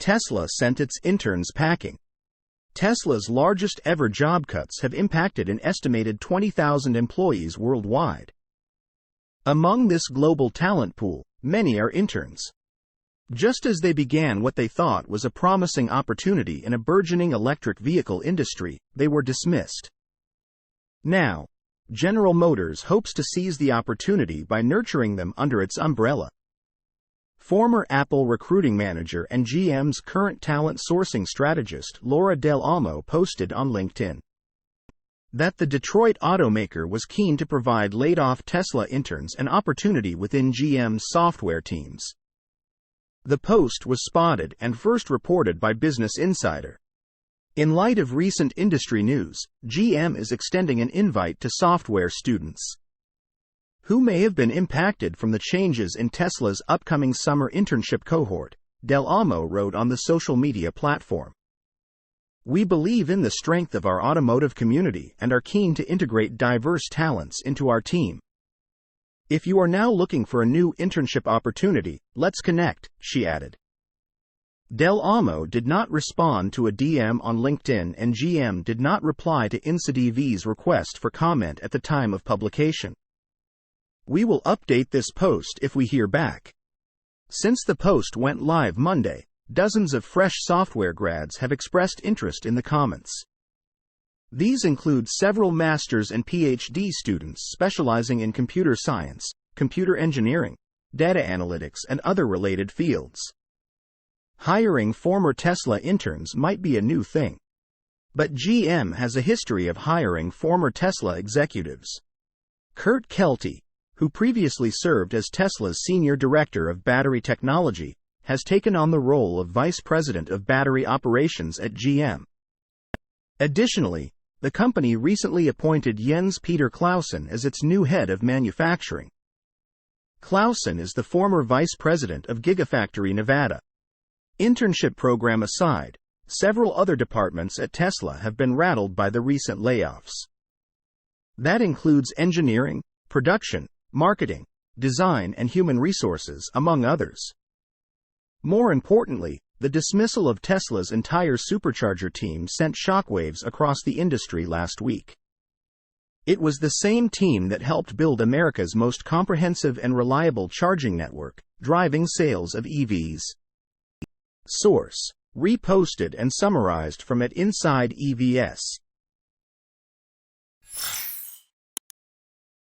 Tesla sent its interns packing. Tesla's largest ever job cuts have impacted an estimated 20,000 employees worldwide. Among this global talent pool, many are interns. Just as they began what they thought was a promising opportunity in a burgeoning electric vehicle industry, they were dismissed. Now, General Motors hopes to seize the opportunity by nurturing them under its umbrella. Former Apple recruiting manager and GM's current talent sourcing strategist Laura Del Olmo posted on LinkedIn that the Detroit automaker was keen to provide laid-off Tesla interns an opportunity within GM's software teams. The post was spotted and first reported by Business Insider. In light of recent industry news, GM is extending an invite to software students who may have been impacted from the changes in Tesla's upcoming summer internship cohort, Del Olmo wrote on the social media platform. We believe in the strength of our automotive community and are keen to integrate diverse talents into our team. If you are now looking for a new internship opportunity, let's connect, she added. Del Olmo did not respond to a DM on LinkedIn, and GM did not reply to insideevs' request for comment at the time of publication. We will update this post if we hear back. Since the post went live Monday, dozens of fresh software grads have expressed interest in the comments. These include several master's and PhD students specializing in computer science, computer engineering, data analytics, and other related fields. Hiring former Tesla interns might be a new thing, but GM has a history of hiring former Tesla executives. Kurt Kelty, who previously served as Tesla's senior director of battery technology, has taken on the role of vice president of battery operations at GM. Additionally, the company recently appointed Jens Peter Clausen as its new head of manufacturing. Clausen is the former vice president of Gigafactory Nevada. Internship program aside, several other departments at Tesla have been rattled by the recent layoffs. That includes engineering, production, marketing, design, and human resources, among others. More importantly, the dismissal of Tesla's entire supercharger team sent shockwaves across the industry last week. It was the same team that helped build America's most comprehensive and reliable charging network, driving sales of EVs. Source: reposted and summarized from @insideevs.